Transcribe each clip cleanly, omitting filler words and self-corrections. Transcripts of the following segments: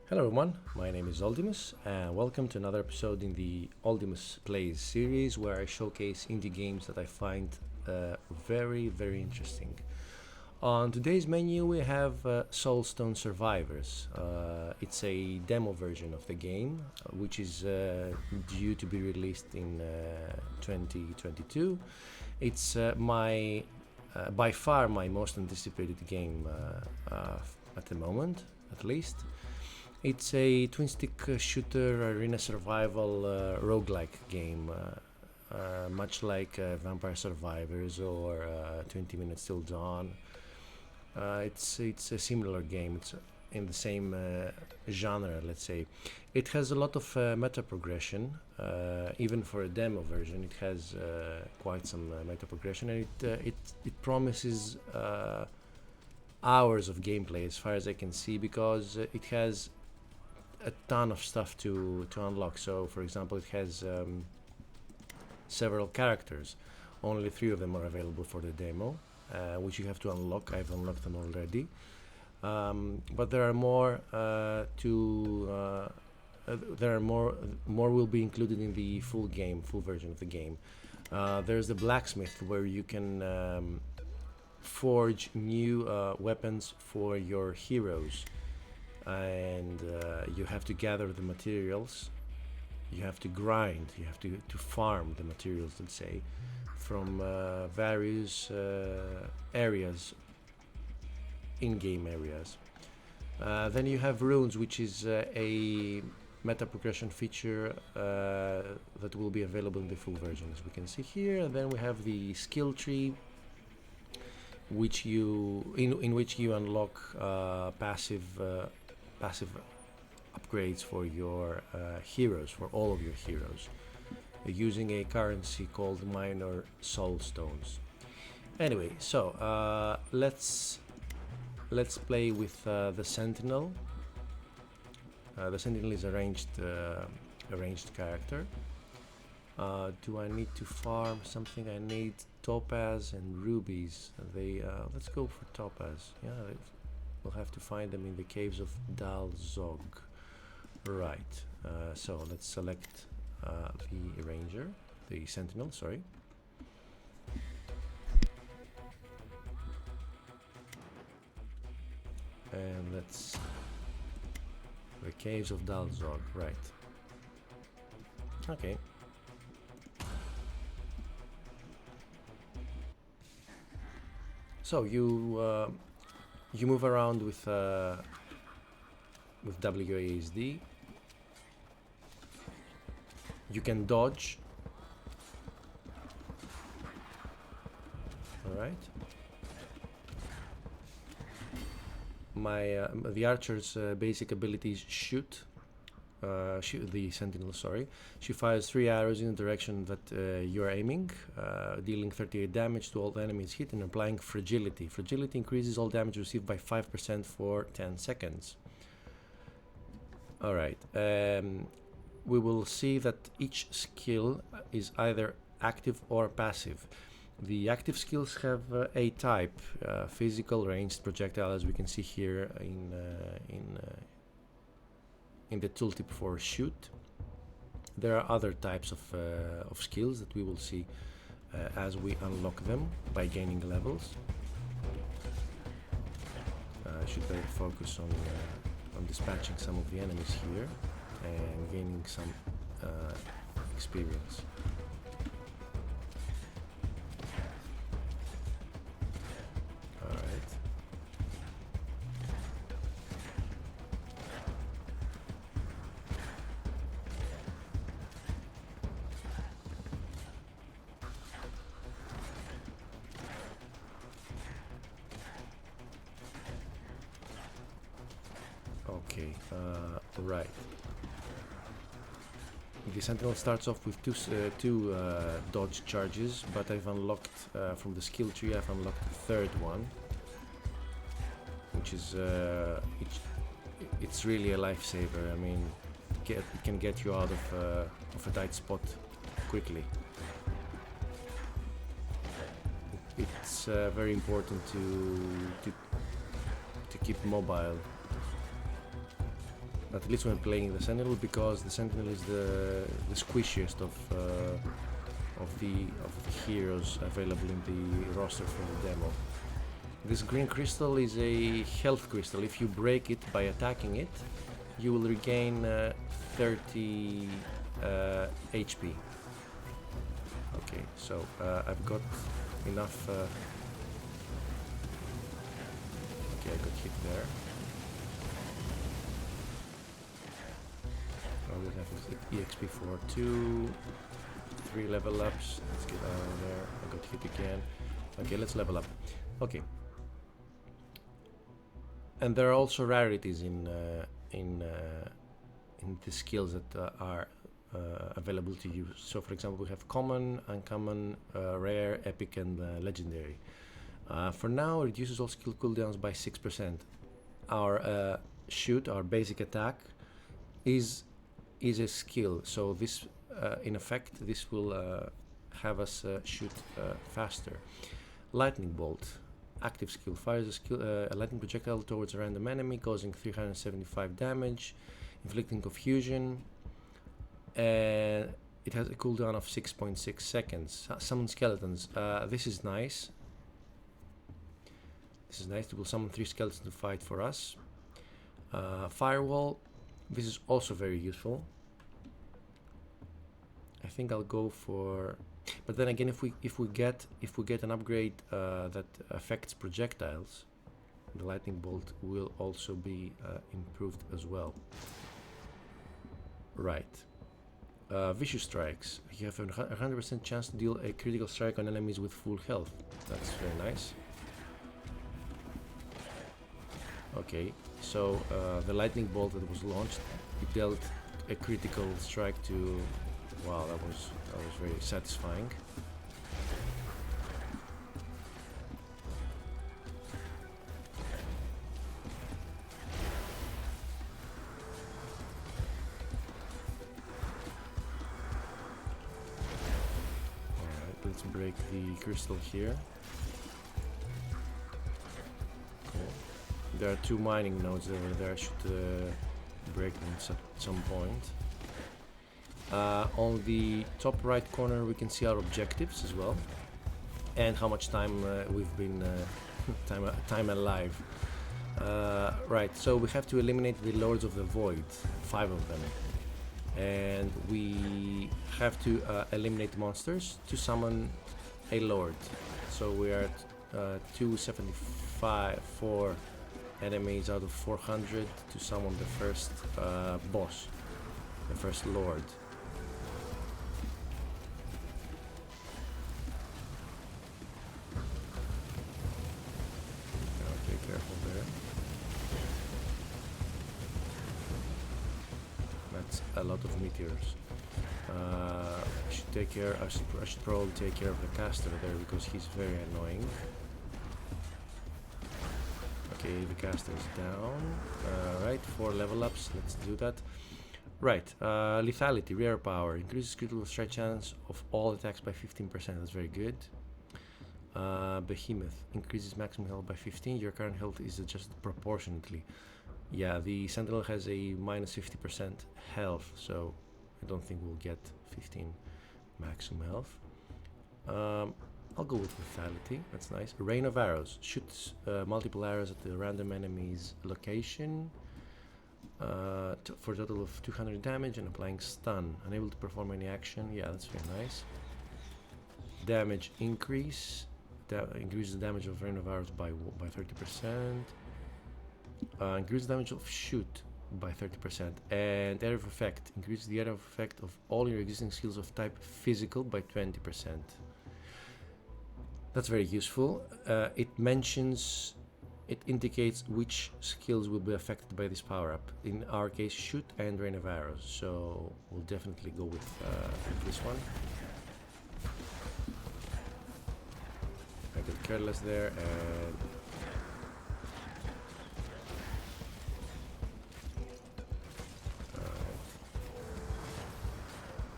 Hello everyone, my name is Oldimus and welcome to another episode in the Oldimus Plays series where I showcase indie games that I find very interesting. On today's menu we have Soulstone Survivors. It's a demo version of the game which is due to be released in 2022. It's by far my most anticipated game at the moment, at least. It's a twin-stick shooter arena survival roguelike game, much like Vampire Survivors or 20 Minutes Till Dawn. It's a similar game. It's in the same genre, let's say. It has a lot of meta progression, even for a demo version. It has quite some meta progression, and it promises hours of gameplay, as far as I can see, because it has a ton of stuff to unlock. So for example, it has several characters. Only 3 of them are available for the demo, which you have to unlock. I've unlocked them already, but there are more there are more will be included in the full version of the game. There's the blacksmith, where you can forge new weapons for your heroes, and you have to gather the materials. You have to grind, you have to farm the materials, let's say, from various areas, in-game areas. Then you have runes, which is a meta progression feature that will be available in the full version, as we can see here. And then we have the skill tree, which in which you unlock passive upgrades for your heroes, for all of your heroes, using a currency called minor Soulstones. Anyway, so let's play with the Sentinel. The Sentinel is a ranged character. Do I need to farm something? I need topaz and rubies. Let's go for topaz. Yeah, we'll have to find them in the caves of Dal Zog. Right. So let's select the ranger, the sentinel. Sorry. And let's the caves of Dal Zog. Right. Okay. So you move around with WASD. You can dodge. All right. The archer's basic ability is shoot. The sentinel, sorry. She fires 3 arrows in the direction that you're aiming, dealing 38 damage to all the enemies hit and applying fragility. Fragility increases all damage received by 5% for 10 seconds. Alright, we will see that each skill is either active or passive. The active skills have a type, physical, ranged, projectile, as we can see here in the tooltip for shoot. There are other types of skills that we will see as we unlock them by gaining levels. I should better focus on dispatching some of the enemies here and gaining some experience. Okay, right. The Sentinel starts off with two dodge charges, but I've unlocked from the skill tree. I've unlocked the third one, which is it's really a lifesaver. I mean, it can get you out of a tight spot quickly. It's very important to keep mobile. at least when playing the Sentinel, because the Sentinel is the squishiest of the heroes available in the roster for the demo. This green crystal is a health crystal. If you break it by attacking it, you will regain 30 HP. Okay, so I've got enough. Okay, I got hit there. We'll have EXP for 3 level ups. Let's get out of there. I got hit again. Okay, let's level up. Okay. And there are also rarities in the skills that are available to use. So, for example, we have common, uncommon, rare, epic, and legendary. For now, it reduces all skill cooldowns by 6%. Our shoot, our basic attack, is a skill. So this, in effect, this will have us shoot faster. Lightning bolt. Active skill fires a lightning projectile towards a random enemy, causing 375 damage, inflicting confusion, and it has a cooldown of 6.6 seconds. Summon skeletons. This is nice. This is nice. We will summon 3 skeletons to fight for us. Firewall. This is also very useful. I think I'll go for. But then again, if we get an upgrade that affects projectiles, the lightning bolt will also be improved as well. Right. Vicious strikes. You have a 100% chance to deal a critical strike on enemies with full health. That's very nice. Okay, so the lightning bolt that was launched, it dealt a critical strike to. Wow, that was very satisfying. Alright, let's break the crystal here. Cool. There are 2 mining nodes over there. I should break them at some point. On the top right corner we can see our objectives as well, and how much time we've been time alive. Right, so we have to eliminate the Lords of the Void, 5 of them, and we have to eliminate monsters to summon a Lord. So we are at 275 for enemies out of 400 to summon the first boss, the first Lord. Careful there. That's a lot of meteors. I should take care. I should probably take care of the caster there because he's very annoying. Okay, the caster is down. Right, 4 level ups. Let's do that. Right, lethality, rare power, increases critical strike chance of all attacks by 15%. That's very good. Behemoth increases maximum health by 15. Your current health is adjusted proportionately. Yeah, the Sentinel has a minus 50% health, so I don't think we'll get 15 maximum health. I'll go with lethality. That's nice. Rain of arrows shoots multiple arrows at the random enemy's location for a total of 200 damage and applying stun. Unable to perform any action. Yeah, that's very nice. Damage increase. Increases the damage of rain of arrows by 30%. Increases damage of shoot by 30%. And area of effect. Increases the area of effect of all your existing skills of type physical by 20%. That's very useful. It indicates which skills will be affected by this power up. In our case, shoot and rain of arrows. So we'll definitely go with this one. I got careless there, and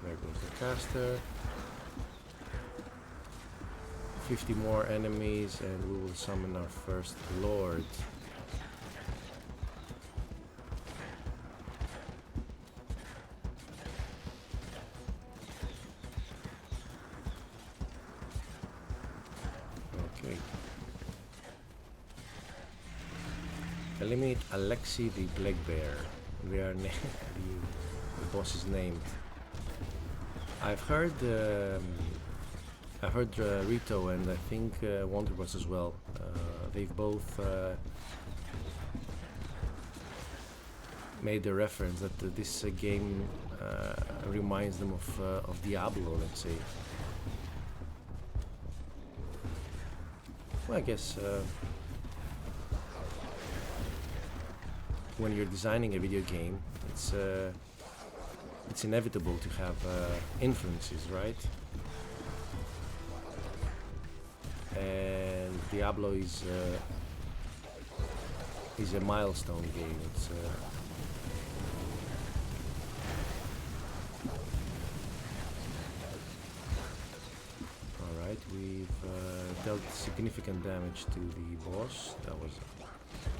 there goes the caster. 50 more enemies and we will summon our first Lord. Eliminate Alexei the Plague Bear. The boss is named. I've heard Rito and I think Wonderbus as well. They've both made the reference that this game reminds them of Diablo, let's say. Well, I guess when you're designing a video game, it's inevitable to have influences, right? And Diablo is a milestone game. It's alright, we've dealt significant damage to the boss. That was,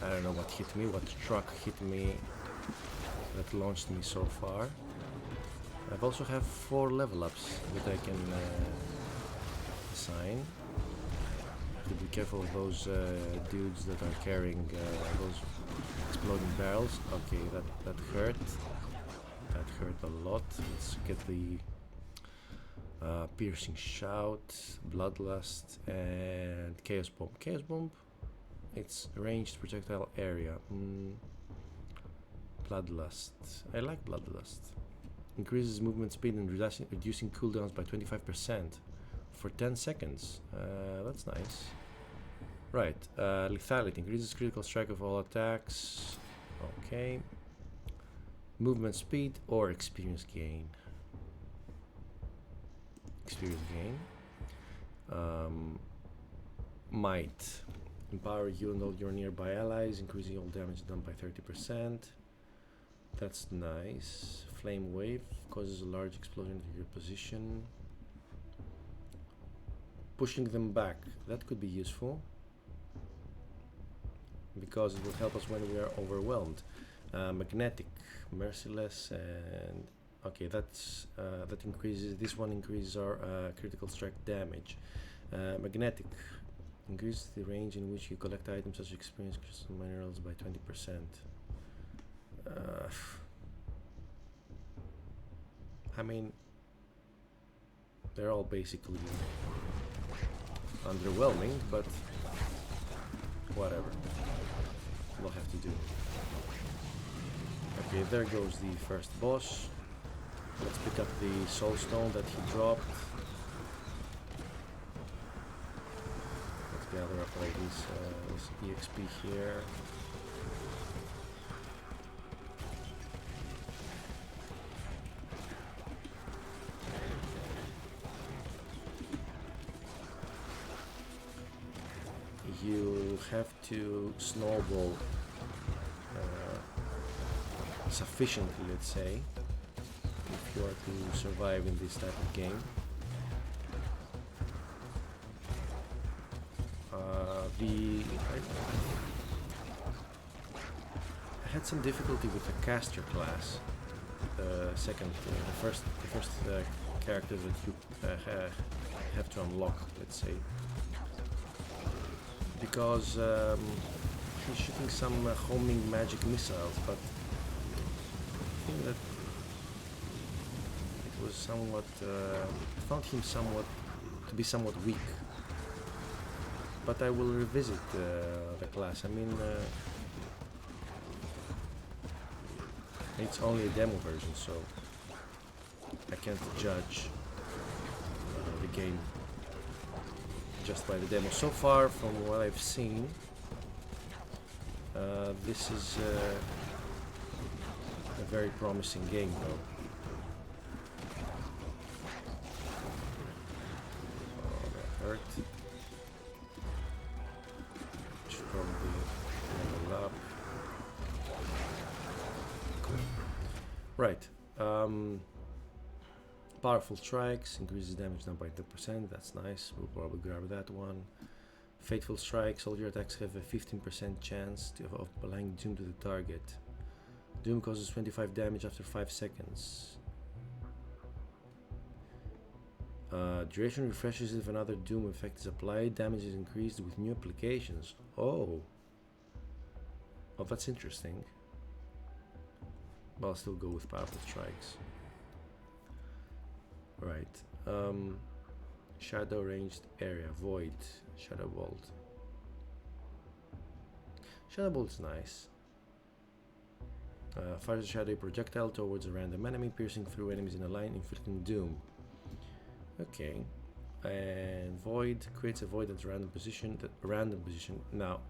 I don't know what hit me, what truck hit me that launched me so far. I've also have 4 level ups that I can assign. Have to be careful of those dudes that are carrying those exploding barrels. Okay, that hurt. That hurt a lot. Let's get the piercing shout, bloodlust, and chaos bomb. Chaos bomb. It's ranged projectile area. Bloodlust. I like bloodlust. Increases movement speed and reducing cooldowns by 25% for 10 seconds. That's nice. Right. Lethality. Increases critical strike of all attacks. Okay. Movement speed or experience gain. Experience gain. Might. Empower you and all your nearby allies, increasing all damage done by 30%. That's nice. Flame wave causes a large explosion to your position. Pushing them back, that could be useful because it will help us when we are overwhelmed. Magnetic, merciless, and okay, that's that increases. This one increases our critical strike damage. Magnetic increases the range in which you collect items such as experience crystal minerals by 20%. I mean, they're all basically underwhelming, but whatever. We'll have to do. Okay, there goes the first boss. Let's pick up the Soulstone that he dropped. Let's gather up all this EXP here. You have to snowball sufficiently, let's say, if you are to survive in this type of game. I had some difficulty with the caster class. The first character that you have to unlock, let's say, because he's shooting some homing magic missiles, but I think that it was somewhat found him to be somewhat weak. But I will revisit the class. I mean, it's only a demo version, so I can't judge the game just by the demo. So far, from what I've seen, this is a very promising game, though. Oh, that hurt. Should probably level up. Cool. Right. Powerful strikes, increases damage done by 10%, that's nice, we'll probably grab that one. Fateful strikes, all your attacks have a 15% chance of applying Doom to the target. Doom causes 25 damage after 5 seconds. Duration refreshes if another Doom effect is applied, damage is increased with new applications. Oh! Oh, that's interesting. But I'll still go with powerful strikes. Right. Shadow ranged area. Void. Shadow bolt. Shadow bolt's nice. Fires a shadowy projectile towards a random enemy, piercing through enemies in a line, inflicting doom. Okay. And void creates a void at a random position. Now,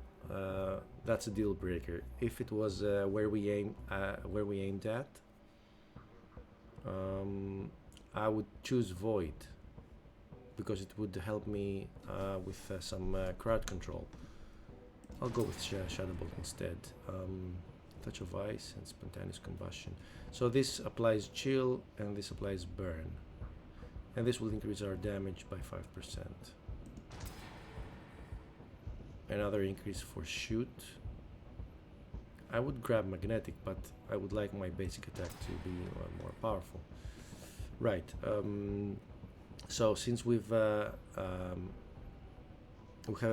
that's a deal breaker. If it was where we aimed at, I would choose void because it would help me with some crowd control. I'll go with Shadow Bolt instead. Touch of ice and spontaneous combustion. So this applies chill and this applies burn. And this will increase our damage by 5%. Another increase for shoot. I would grab magnetic, but I would like my basic attack to be more powerful. Right. So since we have a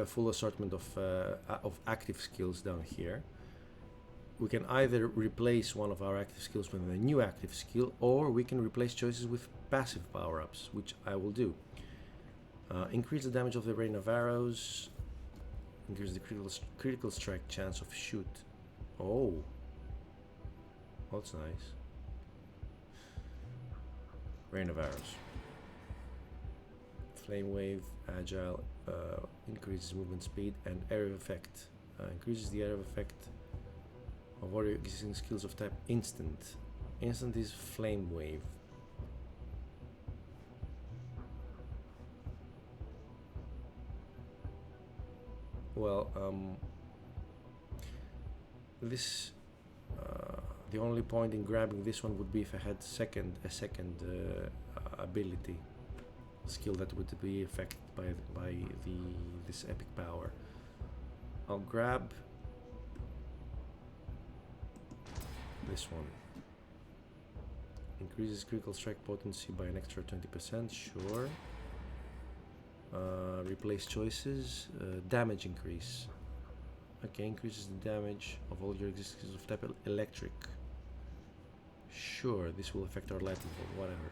full assortment of active skills down here, we can either replace one of our active skills with a new active skill, or we can replace choices with passive power-ups, which I will do. Increase the damage of the rain of arrows. Increase the critical strike chance of shoot. Oh, that's nice. Rain of arrows. Flame wave, agile, increases movement speed, and area effect. Increases the area of effect of all your existing skills of type instant. Instant is flame wave. Well, this the only point in grabbing this one would be if I had a second ability skill that would be affected by this epic power. I'll grab this one. Increases critical strike potency by an extra 20%, sure. Replace choices, damage increase. Okay, increases the damage of all your existing skills of type electric. Sure, this will affect our lightning bolt, whatever.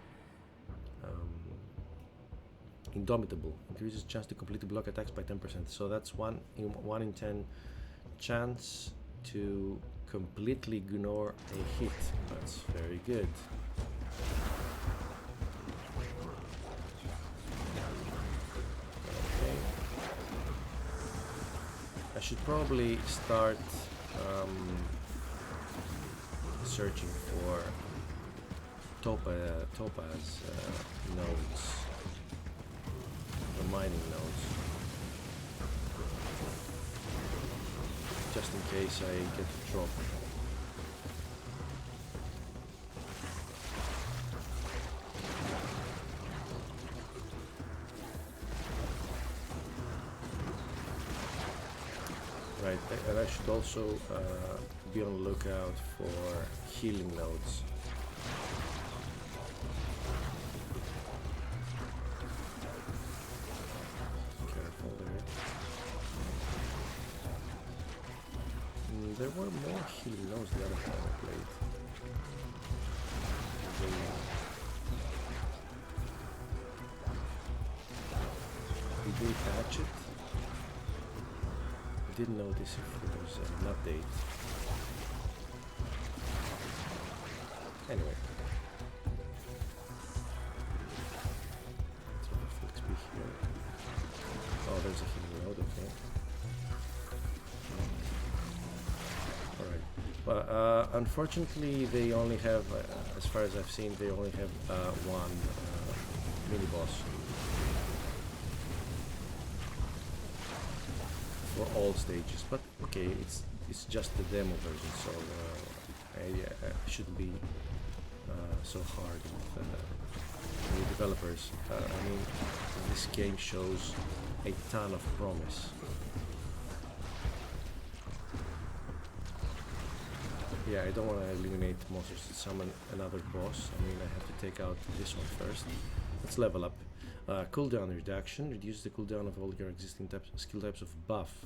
Indomitable, increases chance to completely block attacks by 10%. So that's 1 in 10 chance to completely ignore a hit. That's very good. Okay. I should probably start searching for topaz nodes, the mining nodes, just in case I get a drop. Right, and I should also be on the lookout for healing nodes. Careful there. There were more healing nodes the other time I played. Did we patch it? Didn't notice if there was an update. Anyway. Let's have a full XP here. Oh, there's a healing node, okay. Alright. Well, unfortunately, they only have, as far as I've seen, they only have one mini-boss. For all stages, but okay, it's just the demo version, so I shouldn't be so hard with the developers. I mean, this game shows a ton of promise. Yeah, I don't want to eliminate monsters to summon another boss. I mean, I have to take out this one first. Let's level up. Cooldown reduction. Reduce the cooldown of all your existing skill types of buff.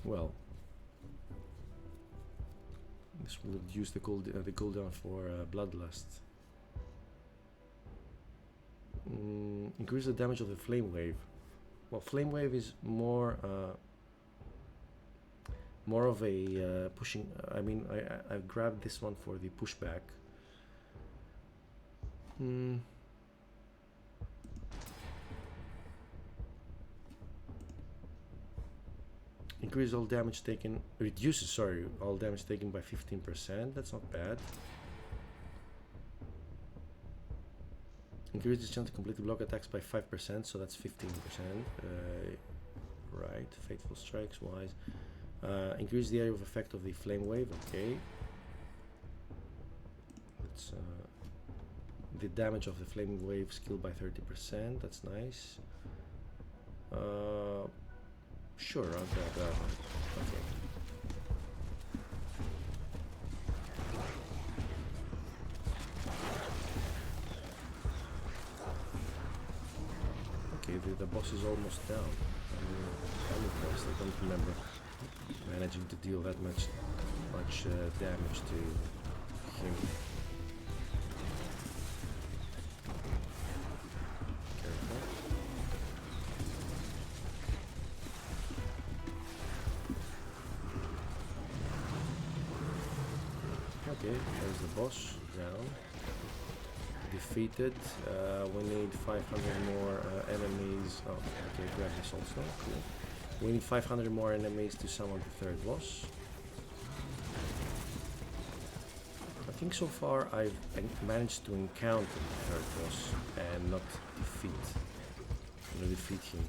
Well, this will reduce the cooldown for Bloodlust. Increase the damage of the Flame Wave. Well, Flame Wave is more of a pushing. I mean, I grabbed this one for the pushback. Increase all damage taken. Reduces, sorry, all damage taken by 15%. That's not bad. Increase the chance to complete the block attacks by 5%, so that's 15%. Right, Fateful Strikes wise. Increase the area of effect of the Flame Wave, okay. That's the damage of the Flame Wave skill by 30%, that's nice. Sure, I'll grab that one. Okay. Okay, the boss is almost down. I'm impressed. I don't remember managing to deal that much damage to him. Careful. Okay, there's the boss down. Defeated. We need 500 more enemies. Oh, okay, grab the Soulstone. Cool. We need 500 more enemies to summon the third boss. I think so far I've managed to encounter the third boss and not defeat him.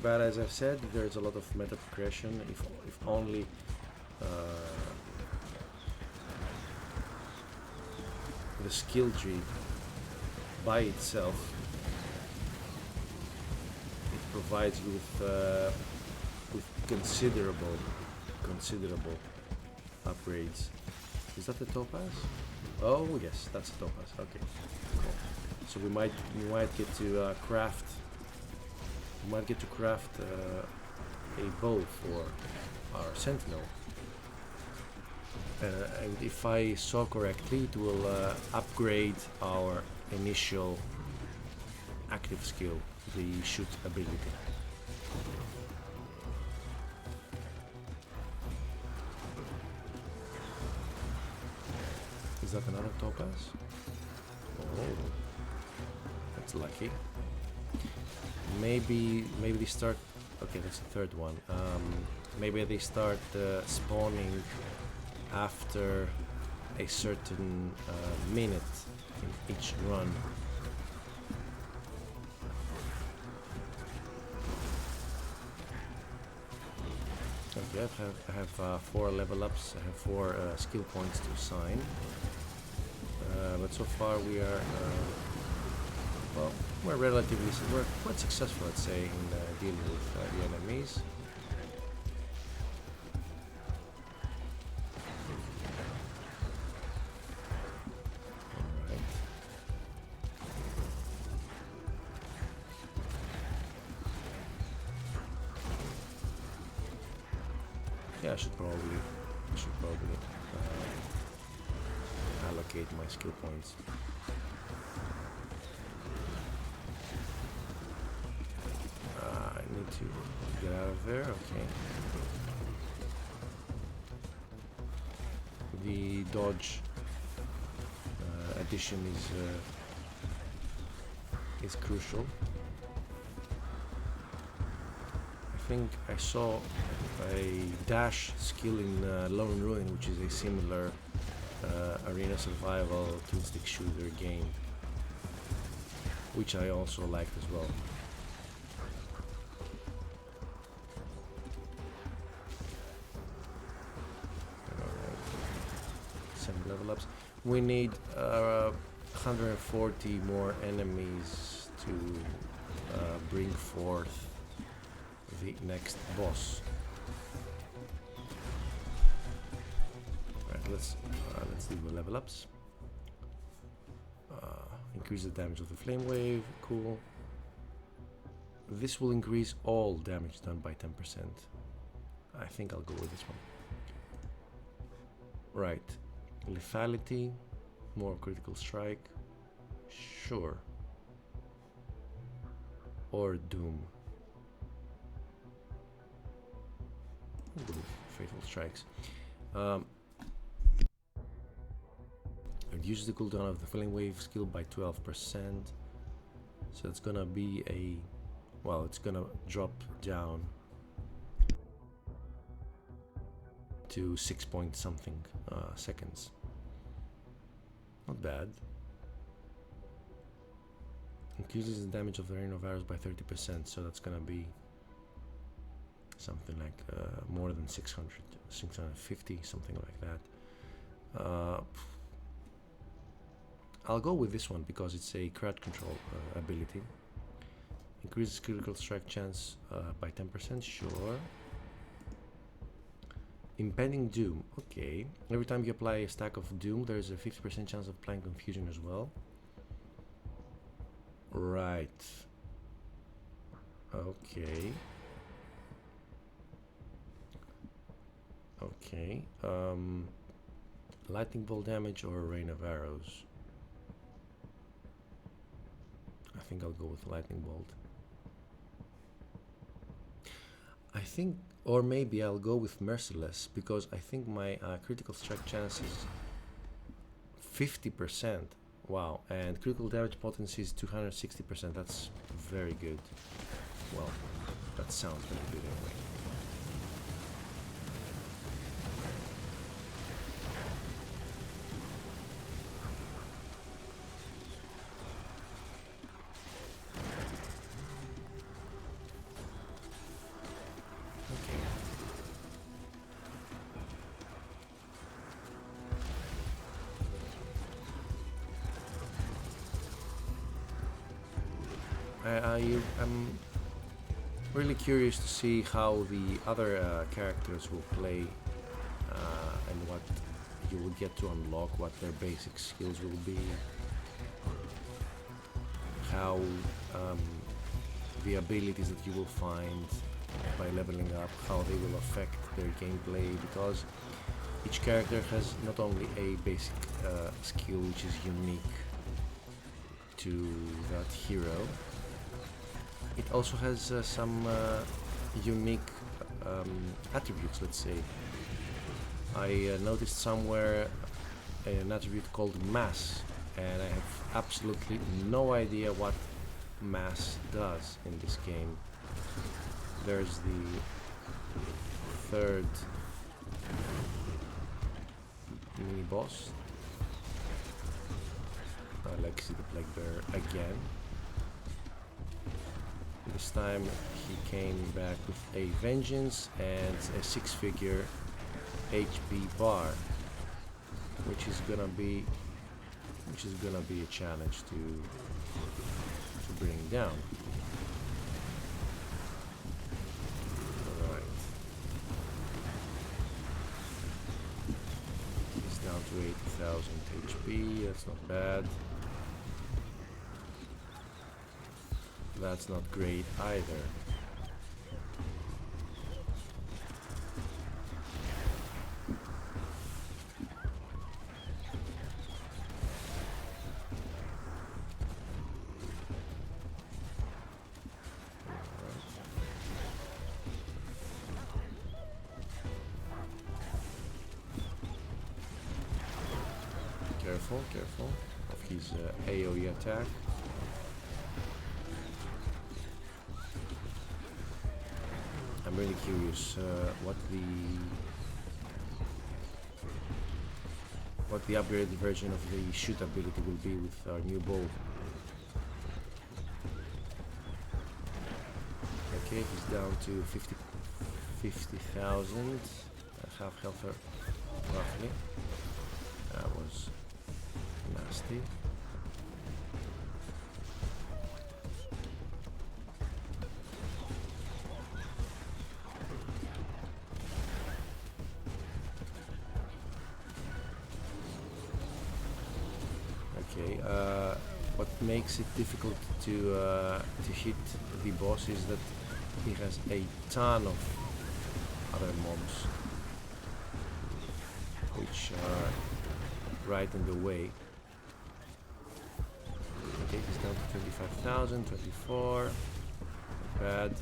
But as I've said, there's a lot of meta progression. If only the skill tree by itself, it provides you with considerable upgrades. Is that the topaz? Oh yes, that's a topaz. Okay, cool. So we might get to craft. We might get to craft a bow for our sentinel. And if I saw correctly, it will upgrade our initial active skill, the shoot ability. Is that another topaz? Oh, that's lucky. Maybe they start. Okay, that's the third one. Maybe they start spawning after a certain minute in each run. Okay, I have 4 level ups. I have 4 skill points to assign. But so far we are well, we're quite successful, I'd say, in dealing with the enemies. Alright. Yeah, I should probably allocate my skill points. To get out of there, okay. The dodge addition is crucial. I think I saw a dash skill in Lone Ruin, which is a similar arena survival twin stick shooter game, which I also liked as well. Level ups. We need 140 more enemies to bring forth the next boss. Right, let's do the level ups. Increase the damage of the flame wave. Cool. this will increase all damage done by 10%. I think I'll go with this one. Right. Lethality, more critical strike. Sure. Or Doom. Fatal strikes. Reduces the cooldown of the filling wave skill by 12%. So it's gonna be a, well, it's gonna drop down to 6 point something seconds. Not bad. Increases the damage of the rain of arrows by 30%, so that's gonna be something like more than 600, 650, something like that. I'll go with this one because it's a crowd control ability. Increases critical strike chance by 10%, sure. Impending Doom, okay. Every time you apply a stack of Doom, there's a 50% chance of applying Confusion as well. Right. Okay. Okay. Lightning bolt damage or rain of arrows? I think I'll go with lightning bolt. I think, or maybe I'll go with merciless because I think my critical strike chance is 50%. Wow, and critical damage potency is 260%. That's very good. Well, that sounds very good anyway. I'm really curious to see how the other characters will play and what you will get to unlock, what their basic skills will be, how the abilities that you will find by leveling up, how they will affect their gameplay, because each character has not only a basic skill which is unique to that hero, it also has some unique attributes, let's say. I noticed somewhere an attribute called mass, and I have absolutely no idea what mass does in this game. There's the third mini boss, Alexi the Plague Bearer again. This time he came back with a vengeance and a 6-figure HP bar, which is gonna be a challenge to bring down. Alright. He's down to 80,000 HP, that's not bad. That's not great either. Careful of his AoE attack. I'm really curious what the upgraded version of the shoot ability will be with our new bow. Okay, he's down to 50,000, half health roughly. That was nasty. makes it difficult to hit the boss is that he has a ton of other mobs which are right in the way. Okay, he's down to 25,000, 24. Not bad.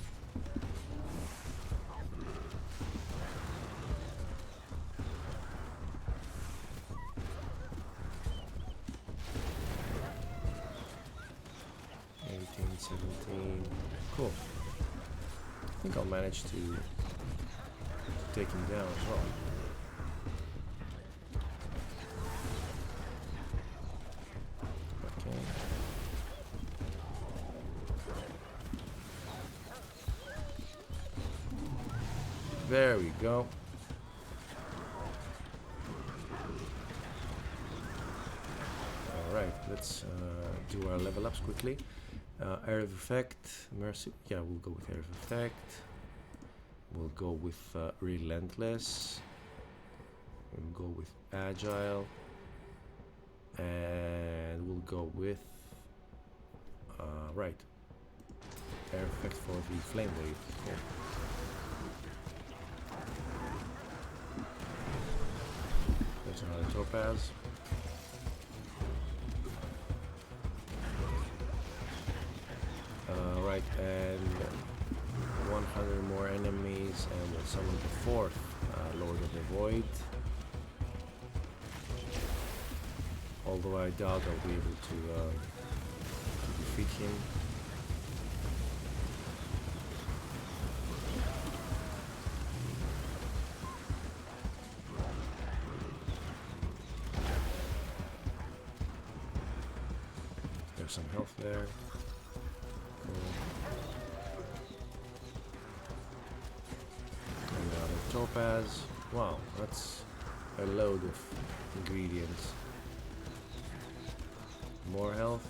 Cool. I think I'll manage to take him down as well. Okay. There we go. Alright, let's do our level ups quickly. Area of Effect, Mercy, yeah, we'll go with Area of Effect. We'll go with Relentless. We'll go with Agile. And we'll go with, right, Area of Effect for the Flame Wave. Cool. There's another Topaz. Right, and 100 more enemies, and we'll summon the fourth Lord of the Void. Although I doubt I'll be able to defeat him. There's some health there. Topaz. Wow, that's a load of ingredients. More health.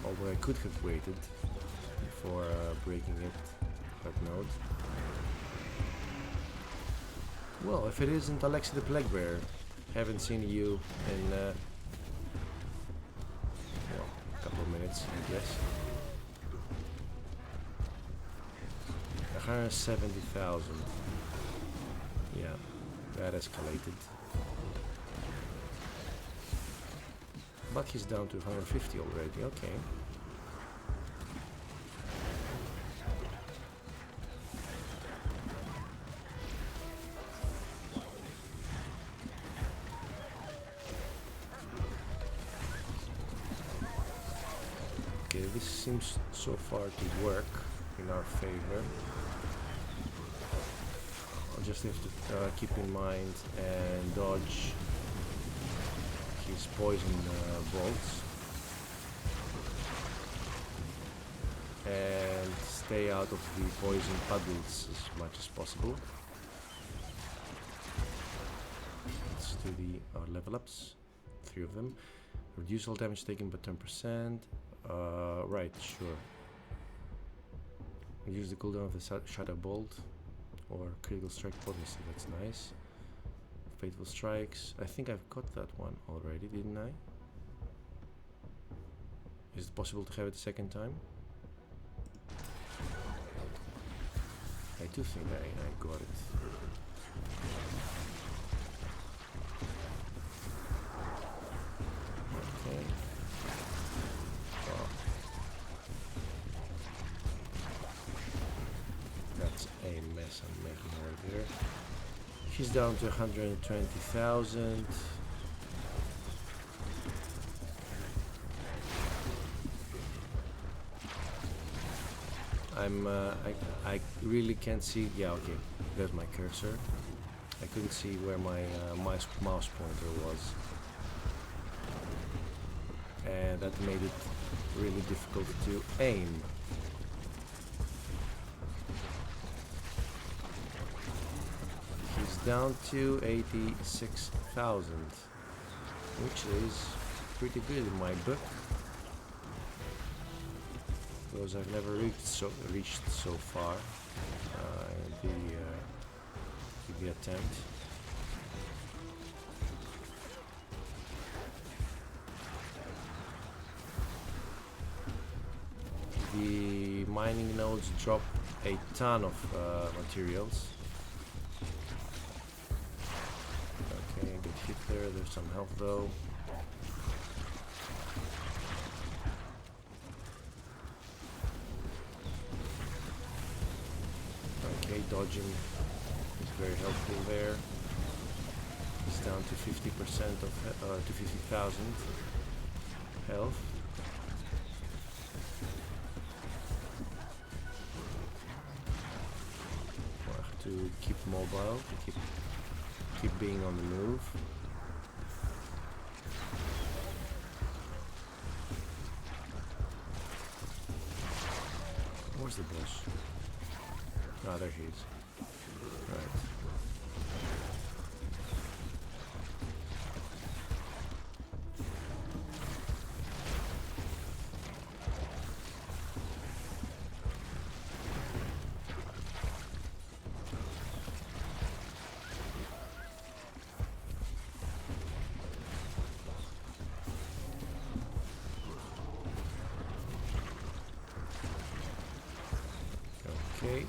Although I could have waited before breaking it, but no. Well, if it isn't Alexi the Plague Bearer, haven't seen you in well, a couple of minutes, I guess. 170,000. Yeah, that escalated. But he's down to 150 already, okay. Okay, this seems so far to work in our favor. I'll just have to keep in mind and dodge his poison bolts and stay out of the poison puddles as much as possible. Let's do our level ups, 3 of them. Reduce all damage taken by 10%. Right, sure. Use the cooldown of the Shadow Bolt or Critical Strike Potency, that's nice. Fateful Strikes, I think I've got that one already, didn't I? Is it possible to have it a second time? I do think I got it. Okay. Wow. That's a mess I'm making right here. He's down to 120,000. I really can't see. Yeah, okay. There's my cursor. I couldn't see where my mouse pointer was, and that made it really difficult to aim. He's down to 86,000, which is pretty good in my book, because I've never reached so far in the attempt. the mining nodes drop a ton of materials. Okay, good hit there. There's some health though. Okay, dodging is very helpful there. It's down to 50% of to 50,000 health. We'll have to keep mobile, keep being on the move. Where's the boss? Ah, there he is. Right. Okay.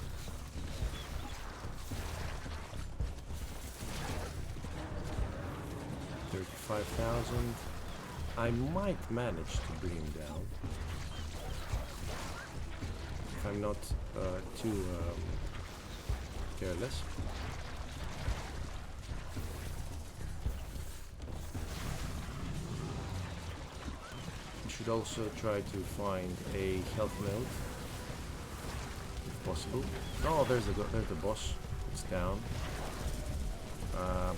$35,000. I might manage to bring him down if I'm not too careless. You should also try to find a health node if possible. Oh, there's the boss. It's down,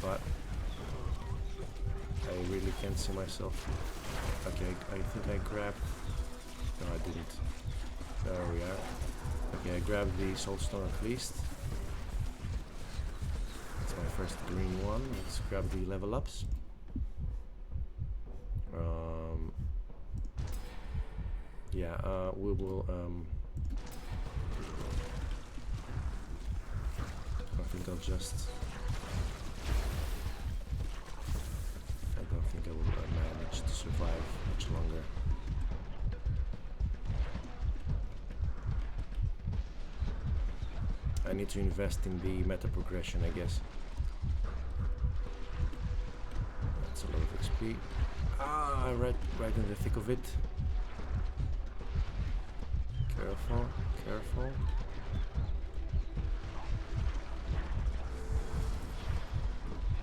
but I really can't see myself. Okay, I think I grabbed... No, I didn't. There we are. Okay, I grabbed the Soulstone at least. That's my first green one. Let's grab the level ups. Yeah, we will... I think I'll just... I don't think I will manage to survive much longer. I need to invest in the meta progression, I guess. That's a lot of XP. Ah, right in the thick of it. Careful, careful.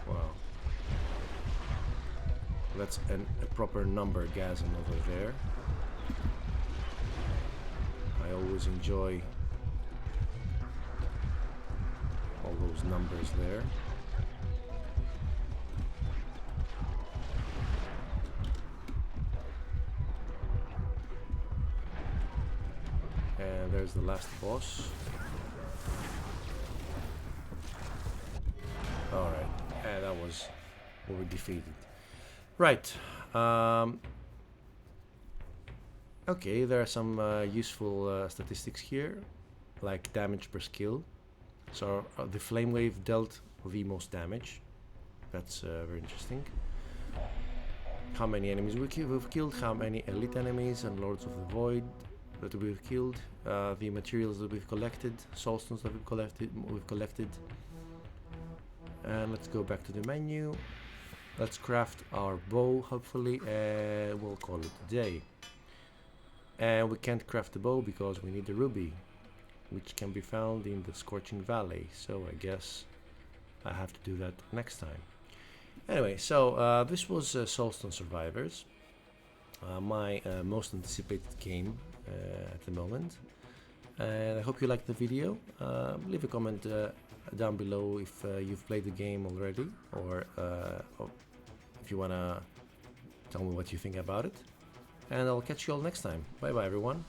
Wow. That's a proper number gasm over there. I always enjoy all those numbers there. And there's the last boss. Alright, and that was what we defeated. Right. Okay, there are some useful statistics here, like damage per skill. So the flame wave dealt the most damage. That's very interesting. How many enemies we've killed, how many elite enemies and lords of the void that we've killed, the materials that we've collected, soulstones that we've collected. And let's go back to the menu. Let's craft our bow, hopefully, and we'll call it a day. And we can't craft the bow because we need the ruby, which can be found in the Scorching Valley. So I guess I have to do that next time. Anyway, so this was Soulstone Survivors, my most anticipated game at the moment. And I hope you liked the video. Leave a comment down below if you've played the game already, or if you wanna tell me what you think about it. And I'll catch you all next time. Bye bye everyone.